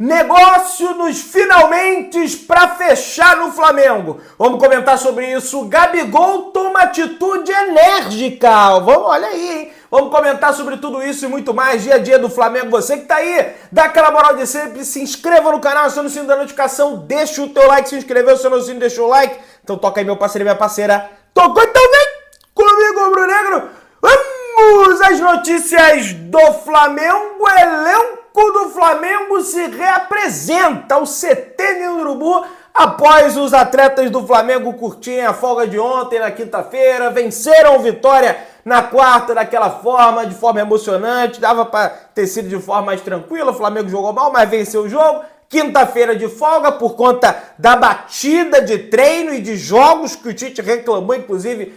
Negócio nos finalmente para fechar no Flamengo. Vamos comentar sobre isso. Gabigol toma atitude enérgica. Olha aí, hein? Vamos comentar sobre tudo isso e muito mais. Dia a dia do Flamengo. Você que tá aí, dá aquela moral de sempre. Se inscreva no canal, aciona o sininho da notificação. Deixa o teu like, se inscreveu, aciona o sininho, deixou o like. Então toca aí, meu parceiro e minha parceira. Tocou, então vem comigo, Bruno Negro. Vamos às notícias do Flamengo. Elenco do Flamengo se reapresenta ao CT Ninho do Urubu após os atletas do Flamengo curtirem a folga de ontem, na quinta-feira, venceram o Vitória na quarta daquela forma, de forma emocionante, dava para ter sido de forma mais tranquila, o Flamengo jogou mal, mas venceu o jogo. Quinta-feira de folga por conta da batida de treino e de jogos que o Tite reclamou, inclusive,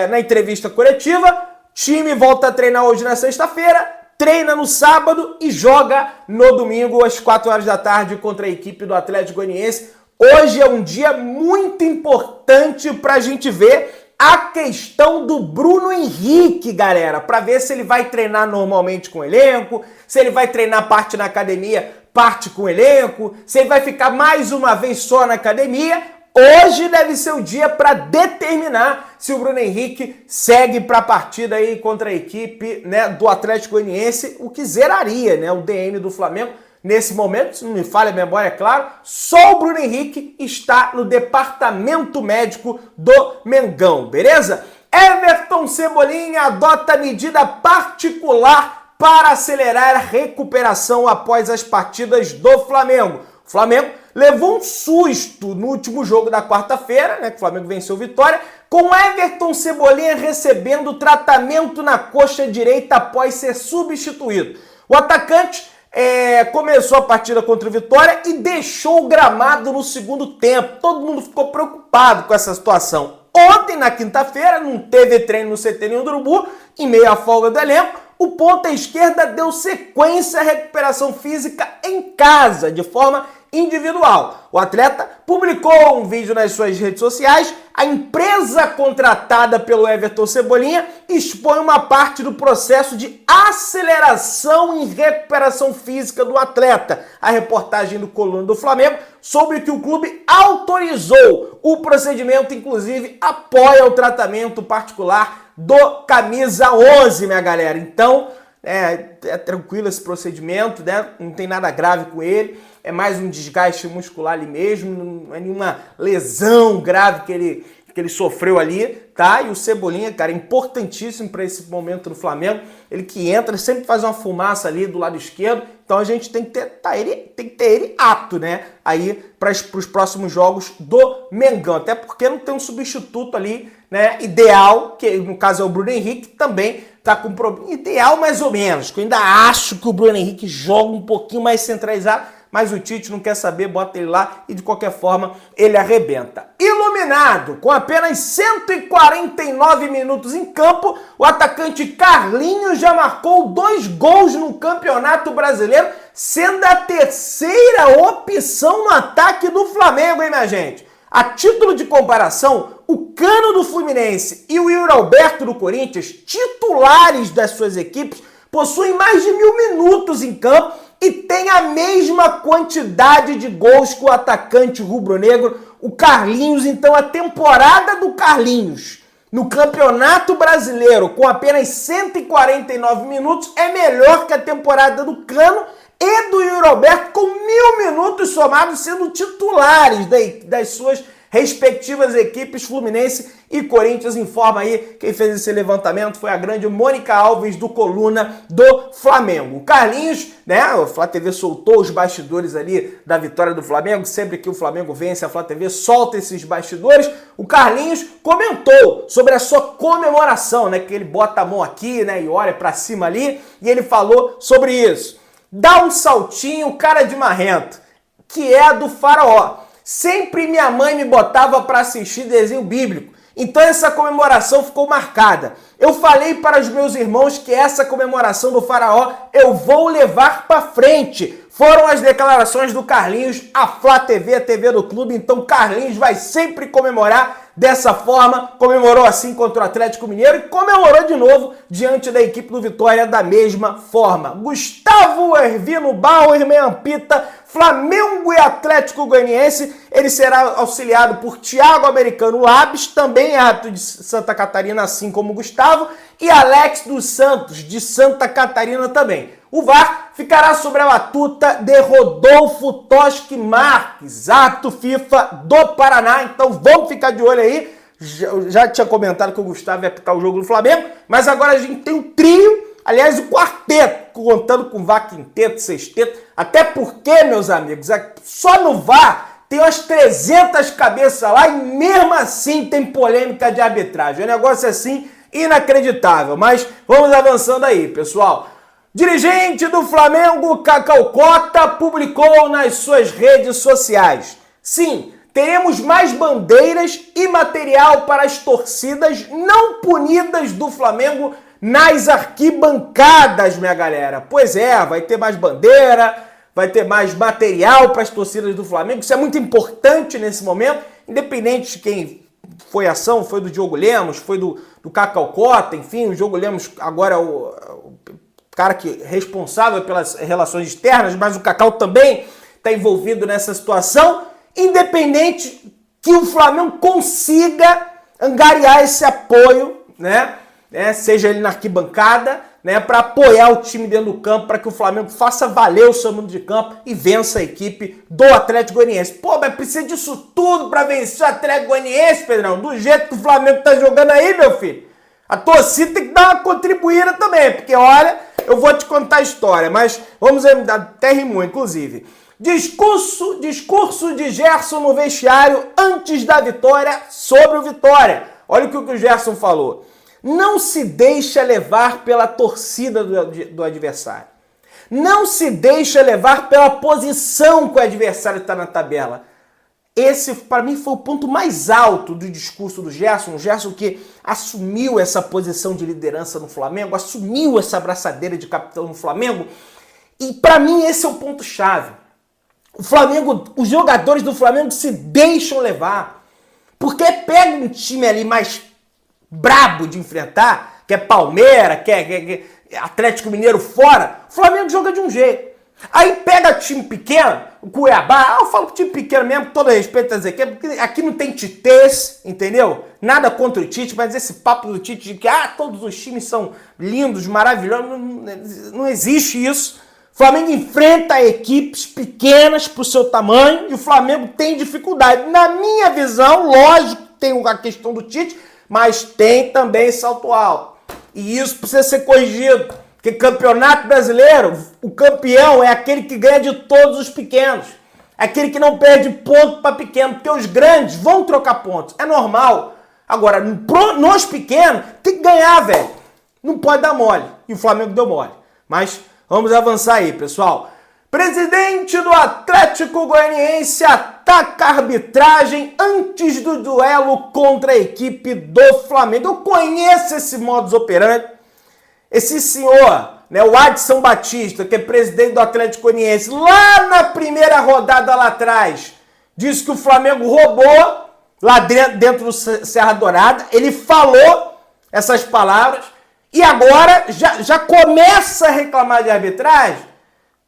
na entrevista coletiva. Time volta a treinar hoje na sexta-feira, treina no sábado e joga no domingo às 4 horas da tarde contra a equipe do Atlético Goianiense. Hoje é um dia muito importante para a gente ver a questão do Bruno Henrique, galera, para ver se ele vai treinar normalmente com o elenco, se ele vai treinar parte na academia, parte com o elenco, se ele vai ficar mais uma vez só na academia. Hoje deve ser o dia para determinar se o Bruno Henrique segue para a partida aí contra a equipe, né, do Atlético Goianiense, o que zeraria, né, o DM do Flamengo. Nesse momento, se não me falha a memória, é claro, só o Bruno Henrique está no departamento médico do Mengão, beleza? Everton Cebolinha adota medida particular para acelerar a recuperação após as partidas do Flamengo. O Flamengo levou um susto no último jogo da quarta-feira, né, que o Flamengo venceu a Vitória, com Everton Cebolinha recebendo tratamento na coxa direita após ser substituído. O atacante começou a partida contra o Vitória e deixou o gramado no segundo tempo. Todo mundo ficou preocupado com essa situação. Ontem, na quinta-feira, não teve treino no CT Ninho do Urubu, em meio à folga do elenco. O ponta esquerda deu sequência à recuperação física em casa, de forma individual. O atleta publicou um vídeo nas suas redes sociais. A empresa contratada pelo Everton Cebolinha expõe uma parte do processo de aceleração e recuperação física do atleta. A reportagem do Coluna do Flamengo sobre que o clube autorizou o procedimento, inclusive apoia o tratamento particular do camisa 11, minha galera. Então, é tranquilo esse procedimento, né? Não tem nada grave com ele. É mais um desgaste muscular ali mesmo, não é nenhuma lesão grave que ele sofreu ali, tá? E o Cebolinha, cara, é importantíssimo para esse momento do Flamengo. Ele que entra, sempre faz uma fumaça ali do lado esquerdo. Então a gente tem que ter ele apto, né? Aí para os próximos jogos do Mengão. Até porque não tem um substituto ali, né? Ideal, que no caso é o Bruno Henrique, que também tá com problema. Ideal mais ou menos, que eu ainda acho que o Bruno Henrique joga um pouquinho mais centralizado. Mas o Tite não quer saber, bota ele lá e de qualquer forma ele arrebenta. Iluminado, com apenas 149 minutos em campo, o atacante Carlinhos já marcou 2 gols no Campeonato Brasileiro, sendo a terceira opção no ataque do Flamengo, hein, minha gente? A título de comparação, o Cano do Fluminense e o Yuri Alberto do Corinthians, titulares das suas equipes, possuem mais de 1000 minutos em campo e tem a mesma quantidade de gols que o atacante rubro-negro, o Carlinhos. Então a temporada do Carlinhos no Campeonato Brasileiro com apenas 149 minutos é melhor que a temporada do Cano e do Yuri Alberto com 1000 minutos somados, sendo titulares das suas respectivas equipes. Fluminense e Corinthians. Informa aí, quem fez esse levantamento foi a grande Mônica Alves do Coluna do Flamengo. O Carlinhos, né, o Flá TV soltou os bastidores ali da vitória do Flamengo. Sempre que o Flamengo vence, a Flá TV solta esses bastidores. O Carlinhos comentou sobre a sua comemoração, né, que ele bota a mão aqui, né, e olha pra cima ali, e ele falou sobre isso. Dá um saltinho, cara de marrento, que é a do Faraó. Sempre minha mãe me botava para assistir desenho bíblico, então essa comemoração ficou marcada. Eu falei para os meus irmãos que essa comemoração do Faraó eu vou levar para frente. Foram as declarações do Carlinhos, a Flá TV, a TV do clube. Então Carlinhos vai sempre comemorar dessa forma, comemorou assim contra o Atlético Mineiro e comemorou de novo diante da equipe do Vitória da mesma forma. Gustavo Ervino Bauer, meia pita, Flamengo e Atlético Goianiense. Ele será auxiliado por Thiago Americano Labs, também árbitro de Santa Catarina, assim como Gustavo, e Alex dos Santos, de Santa Catarina também. O VAR ficará sob a batuta de Rodolfo Toschi Marques, árbitro FIFA do Paraná. Então vamos ficar de olho aí. Já tinha comentado que o Gustavo ia apitar o jogo do Flamengo, mas agora a gente tem o trio, aliás, o quarteto, contando com VAR quinteto, sexteto, até porque, meus amigos, só no VAR tem umas 300 cabeças lá e mesmo assim tem polêmica de arbitragem. É um negócio assim inacreditável, mas vamos avançando aí, pessoal. Dirigente do Flamengo, Cacau Cota, publicou nas suas redes sociais: sim, teremos mais bandeiras e material para as torcidas não punidas do Flamengo nas arquibancadas, minha galera. Pois é, vai ter mais bandeira, vai ter mais material para as torcidas do Flamengo. Isso é muito importante nesse momento, independente de quem foi a ação, foi do Diogo Lemos, foi do Cacau Cota, enfim, o Diogo Lemos agora é o cara que é responsável pelas relações externas, mas o Cacau também está envolvido nessa situação. Independente que o Flamengo consiga angariar esse apoio, né? Seja ele na arquibancada, né? Para apoiar o time dentro do campo, para que o Flamengo faça valer o seu mundo de campo e vença a equipe do Atlético Goianiense. Pô, mas precisa disso tudo para vencer o Atlético Goianiense, Pedrão? Do jeito que o Flamengo tá jogando aí, meu filho. A torcida tem que dar uma contribuída também, porque olha, eu vou te contar a história, mas vamos até rimou, inclusive. Discurso de Gerson no vestiário antes da vitória sobre o Vitória. Olha o que o Gerson falou. Não se deixa levar pela torcida do adversário. Não se deixa levar pela posição que o adversário está na tabela. Esse, para mim, foi o ponto mais alto do discurso do Gerson. O Gerson que assumiu essa posição de liderança no Flamengo, assumiu essa abraçadeira de capitão no Flamengo. E, para mim, esse é o ponto-chave. O Flamengo, os jogadores do Flamengo se deixam levar. Porque pega um time ali mais brabo de enfrentar, que é Palmeiras, que é Atlético Mineiro fora, o Flamengo joga de um jeito. Aí pega time pequeno, o Cuiabá, eu falo time pequeno mesmo, com todo respeito a dizer que aqui não tem titês, entendeu? Nada contra o Tite, mas esse papo do Tite de que todos os times são lindos, maravilhosos, não existe isso. O Flamengo enfrenta equipes pequenas pro seu tamanho e o Flamengo tem dificuldade. Na minha visão, lógico, tem a questão do Tite, mas tem também salto alto. E isso precisa ser corrigido. Porque campeonato brasileiro, o campeão é aquele que ganha de todos os pequenos. É aquele que não perde ponto para pequeno. Porque os grandes vão trocar pontos. É normal. Agora, nos pequenos, tem que ganhar, velho. Não pode dar mole. E o Flamengo deu mole. Mas vamos avançar aí, pessoal. Presidente do Atlético Goianiense ataca a arbitragem antes do duelo contra a equipe do Flamengo. Eu conheço esse modus operandi. Esse senhor, né, o Adson Batista, que é presidente do Atlético Goianiense, lá na primeira rodada lá atrás, disse que o Flamengo roubou lá dentro do Serra Dourada. Ele falou essas palavras e agora já começa a reclamar de arbitragem.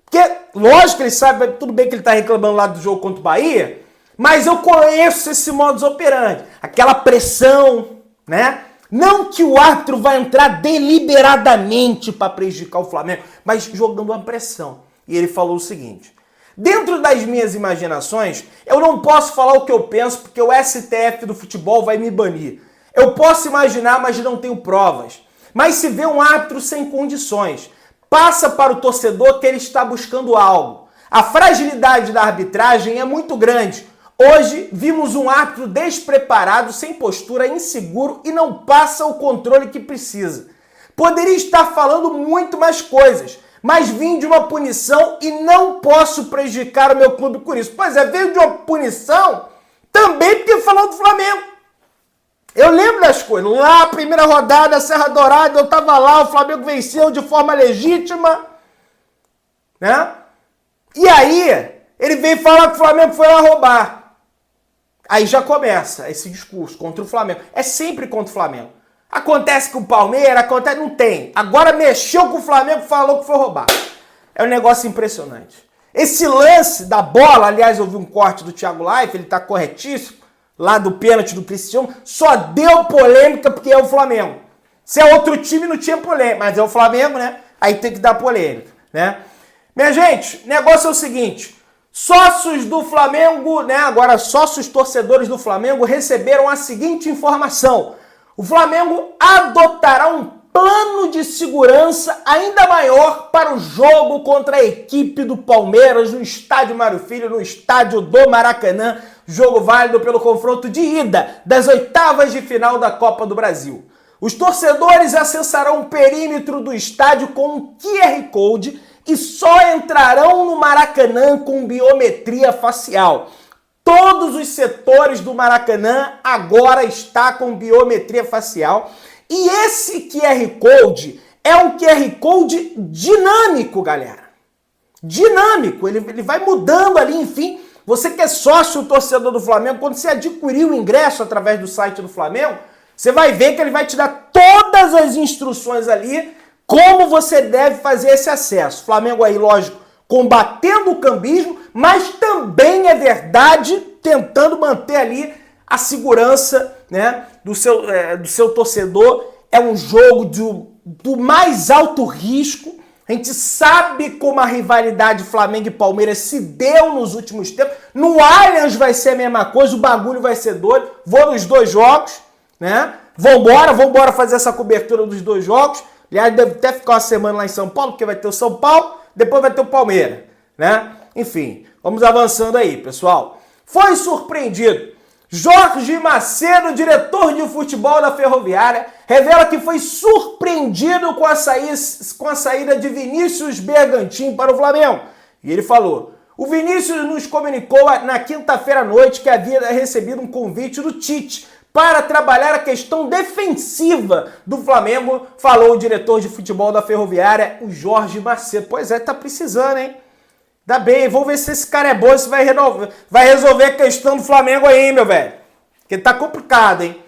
Porque, lógico que ele sabe, tudo bem que ele está reclamando lá do jogo contra o Bahia, mas eu conheço esse modus operandi. Aquela pressão, né? Não que o árbitro vai entrar deliberadamente para prejudicar o Flamengo, mas jogando uma pressão. E ele falou o seguinte: dentro das minhas imaginações, eu não posso falar o que eu penso porque o STF do futebol vai me banir. Eu posso imaginar, mas não tenho provas. Mas se vê um árbitro sem condições, passa para o torcedor que ele está buscando algo. A fragilidade da arbitragem é muito grande. Hoje vimos um árbitro despreparado, sem postura, inseguro e não passa o controle que precisa. Poderia estar falando muito mais coisas, mas vim de uma punição e não posso prejudicar o meu clube por isso. Pois é, veio de uma punição também porque falou do Flamengo. Eu lembro das coisas. Lá, primeira rodada, Serra Dourada, eu tava lá, o Flamengo venceu de forma legítima, né? E aí, ele veio falar que o Flamengo foi lá roubar. Aí já começa esse discurso contra o Flamengo. É sempre contra o Flamengo. Acontece com o Palmeiras, acontece, não tem. Agora mexeu com o Flamengo, falou que foi roubar. É um negócio impressionante. Esse lance da bola, aliás, eu vi um corte do Thiago Life, ele tá corretíssimo, lá do pênalti do Cristiano, só deu polêmica porque é o Flamengo. Se é outro time, não tinha polêmica, mas é o Flamengo, né? Aí tem que dar polêmica, né? Minha gente, o negócio é o seguinte, sócios do Flamengo, né? Agora sócios torcedores do Flamengo receberam a seguinte informação. O Flamengo adotará um plano de segurança ainda maior para o jogo contra a equipe do Palmeiras no estádio Mário Filho, no estádio do Maracanã, jogo válido pelo confronto de ida das oitavas de final da Copa do Brasil. Os torcedores acessarão o perímetro do estádio com um QR Code e só entrarão no Maracanã com biometria facial. Todos os setores do Maracanã agora está com biometria facial. E esse QR Code é um QR Code dinâmico, galera. Dinâmico, ele vai mudando ali, enfim. Você que é sócio torcedor do Flamengo, quando você adquirir o ingresso através do site do Flamengo, você vai ver que ele vai te dar todas as instruções ali, como você deve fazer esse acesso. Flamengo aí, lógico, combatendo o cambismo, mas também é verdade, tentando manter ali a segurança, né, do seu torcedor. É um jogo do mais alto risco. A gente sabe como a rivalidade Flamengo e Palmeiras se deu nos últimos tempos. No Allianz vai ser a mesma coisa, o bagulho vai ser doido. Vou nos dois jogos, né? Vambora fazer essa cobertura dos dois jogos. Aliás, deve até ficar uma semana lá em São Paulo, porque vai ter o São Paulo, depois vai ter o Palmeiras, né? Enfim, vamos avançando aí, pessoal. Foi surpreendido. Jorge Macedo, diretor de futebol da Ferroviária, revela que foi surpreendido com a saída de Vinícius Bergantin para o Flamengo. E ele falou: o Vinícius nos comunicou na quinta-feira à noite que havia recebido um convite do Tite para trabalhar a questão defensiva do Flamengo, falou o diretor de futebol da Ferroviária, o Jorge Macedo. Pois é, tá precisando, hein? Ainda bem, vamos ver se esse cara é bom, se vai resolver a questão do Flamengo aí, meu velho. Porque tá complicado, hein?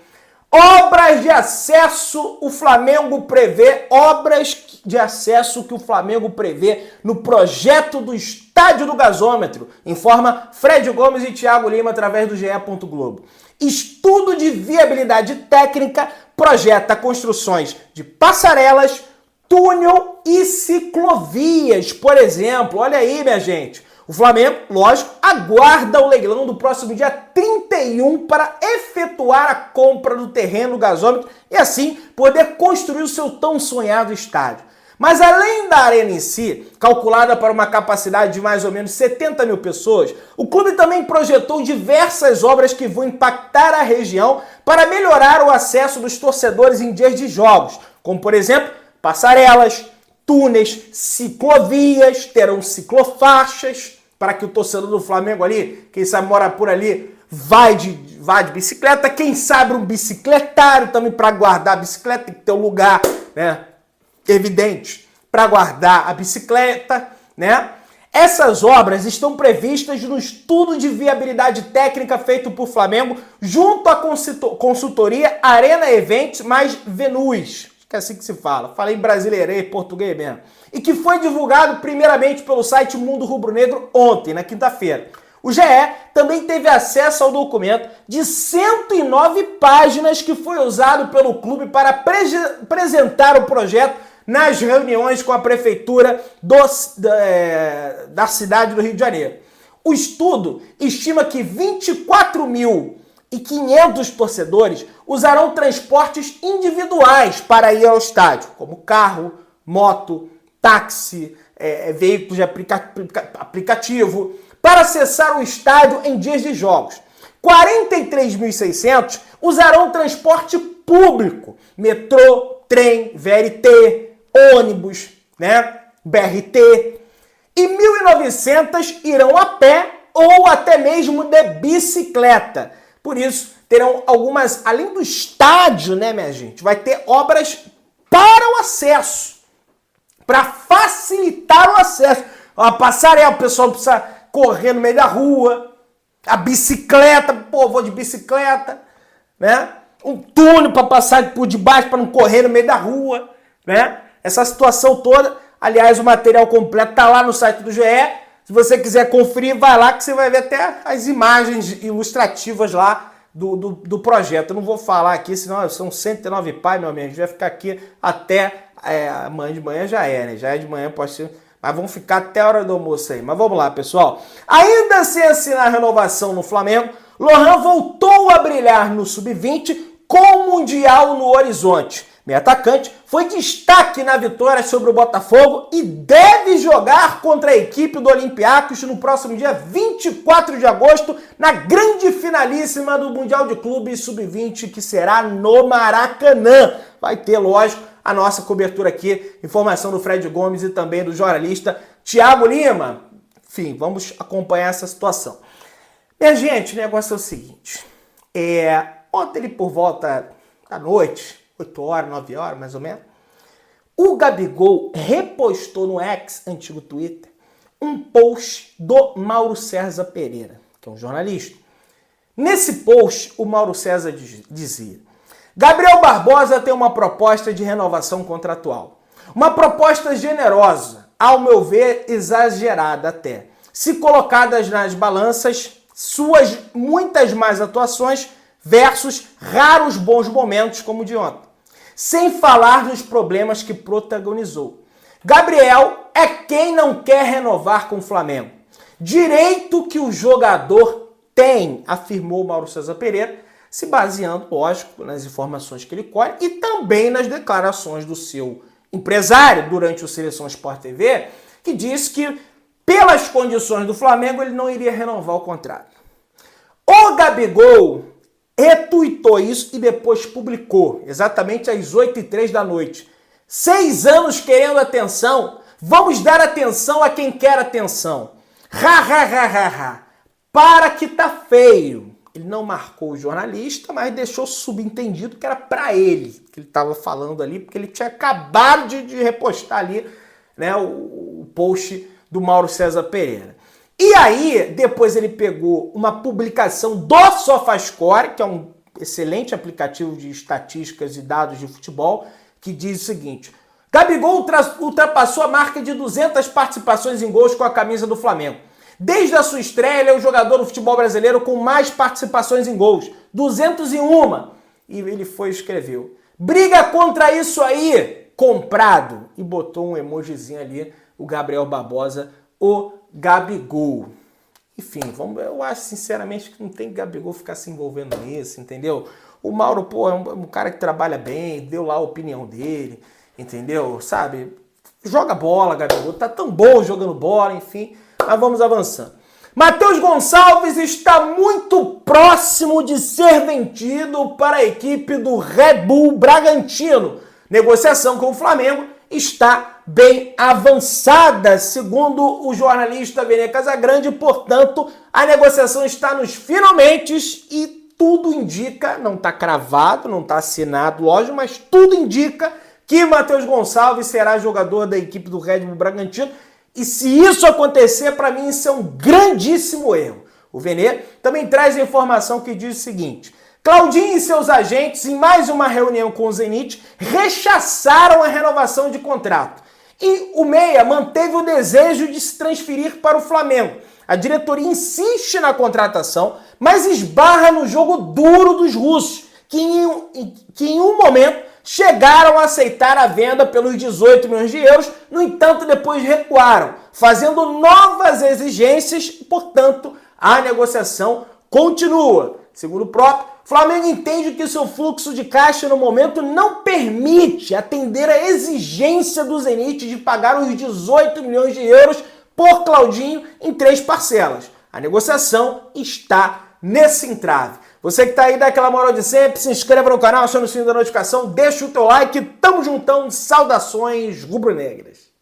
Obras de acesso, o Flamengo prevê, obras de acesso que o Flamengo prevê no projeto do Estádio do Gasômetro, informa Fred Gomes e Thiago Lima através do GE. Globo. Estudo de viabilidade técnica projeta construções de passarelas, túnel e ciclovias, por exemplo. Olha aí, minha gente. O Flamengo, lógico, aguarda o leilão do próximo dia 31 para efetuar a compra do terreno do gasômetro e assim poder construir o seu tão sonhado estádio. Mas além da arena em si, calculada para uma capacidade de mais ou menos 70 mil pessoas, o clube também projetou diversas obras que vão impactar a região para melhorar o acesso dos torcedores em dias de jogos, como por exemplo, passarelas, túneis, ciclovias, terão ciclofaixas, para que o torcedor do Flamengo ali, quem sabe mora por ali, vai de bicicleta, quem sabe um bicicletário também para guardar a bicicleta, tem que ter um lugar, né, evidente, para guardar a bicicleta, né? Essas obras estão previstas no estudo de viabilidade técnica feito por Flamengo junto à consultoria Arena Eventos mais Venus, que é assim que se fala, falei brasileirês, português mesmo, e que foi divulgado primeiramente pelo site Mundo Rubro Negro ontem, na quinta-feira. O GE também teve acesso ao documento de 109 páginas que foi usado pelo clube para apresentar o projeto nas reuniões com a prefeitura da cidade do Rio de Janeiro. O estudo estima que 24.500 torcedores usarão transportes individuais para ir ao estádio, como carro, moto, táxi, veículos de aplicativo, para acessar o estádio em dias de jogos. 43.600 usarão transporte público, metrô, trem, VLT, ônibus, né, BRT, e 1.900 irão a pé ou até mesmo de bicicleta. Por isso, terão algumas, além do estádio, né, minha gente, vai ter obras para o acesso, para facilitar o acesso. A passarela, o pessoal precisa correr no meio da rua, a bicicleta, pô, vou de bicicleta, né? Um túnel para passar por debaixo para não correr no meio da rua, né? Essa situação toda, aliás, o material completo tá lá no site do GE, Se você quiser conferir, vai lá que você vai ver até as imagens ilustrativas lá do projeto. Eu não vou falar aqui, senão são 109 pais, meu amigo. A gente vai ficar aqui até amanhã de manhã já é, né? Já é de manhã, pode ser. Mas vamos ficar até a hora do almoço aí. Mas vamos lá, pessoal. Ainda sem assinar a renovação no Flamengo, Lohan voltou a brilhar no Sub-20 com o Mundial no horizonte. Meio atacante foi destaque na vitória sobre o Botafogo e deve jogar contra a equipe do Olympiacos no próximo dia 24 de agosto, na grande finalíssima do Mundial de Clubes Sub-20, que será no Maracanã. Vai ter, lógico, a nossa cobertura aqui, informação do Fred Gomes e também do jornalista Thiago Lima. Enfim, vamos acompanhar essa situação. Minha gente, o negócio é o seguinte. Ontem, ele por volta da noite, 8 horas, 9 horas, mais ou menos, o Gabigol repostou no X, antigo Twitter, um post do Mauro César Pereira, que é um jornalista. Nesse post, o Mauro César dizia: Gabriel Barbosa tem uma proposta de renovação contratual. Uma proposta generosa, ao meu ver, exagerada até. Se colocadas nas balanças, suas muitas más atuações versus raros bons momentos como o de ontem. Sem falar nos problemas que protagonizou. Gabriel é quem não quer renovar com o Flamengo. Direito que o jogador tem, afirmou Mauro César Pereira, se baseando, lógico, nas informações que ele colhe e também nas declarações do seu empresário durante o Seleção Sport TV, que disse que, pelas condições do Flamengo, ele não iria renovar o contrato. O Gabigol retuitou isso e depois publicou, exatamente às 8h03 da noite. 6 anos querendo atenção, vamos dar atenção a quem quer atenção. Ha, ha, ha, ha, ha. Para que tá feio. Ele não marcou o jornalista, mas deixou subentendido que era para ele que ele estava falando ali, porque ele tinha acabado de repostar ali, né, o post do Mauro César Pereira. E aí, depois ele pegou uma publicação do SofaScore, que é um excelente aplicativo de estatísticas e dados de futebol, que diz o seguinte: Gabigol ultrapassou a marca de 200 participações em gols com a camisa do Flamengo. Desde a sua estreia, ele é o jogador do futebol brasileiro com mais participações em gols, 201. E ele escreveu: briga contra isso aí, comprado. E botou um emojizinho ali, o Gabriel Barbosa, o Gabigol. Enfim, eu acho sinceramente que não tem que Gabigol ficar se envolvendo nisso, entendeu? O Mauro, pô, é um cara que trabalha bem, deu lá a opinião dele, entendeu? Sabe? Joga bola, Gabigol, tá tão bom jogando bola, enfim. Mas vamos avançando. Matheus Gonçalves está muito próximo de ser vendido para a equipe do Red Bull Bragantino. Negociação com o Flamengo está bem avançada, segundo o jornalista Vene Casagrande. Portanto, a negociação está nos finalmente e tudo indica, não está cravado, não está assinado, lógico, mas tudo indica que Matheus Gonçalves será jogador da equipe do Red Bull Bragantino. E se isso acontecer, para mim, isso é um grandíssimo erro. O Vene também traz a informação que diz o seguinte: Claudinho e seus agentes, em mais uma reunião com o Zenit, rechaçaram a renovação de contrato. E o Meia manteve o desejo de se transferir para o Flamengo. A diretoria insiste na contratação, mas esbarra no jogo duro dos russos, que em um momento chegaram a aceitar a venda pelos 18 milhões de euros, no entanto, depois recuaram, fazendo novas exigências, portanto, a negociação continua. Segundo o próprio, Flamengo entende que seu fluxo de caixa no momento não permite atender a exigência do Zenit de pagar os 18 milhões de euros por Claudinho em 3 parcelas. A negociação está nesse entrave. Você que está aí, dá aquela moral de sempre, se inscreva no canal, acione o sininho da notificação, deixa o teu like, tamo juntão, saudações rubro-negras.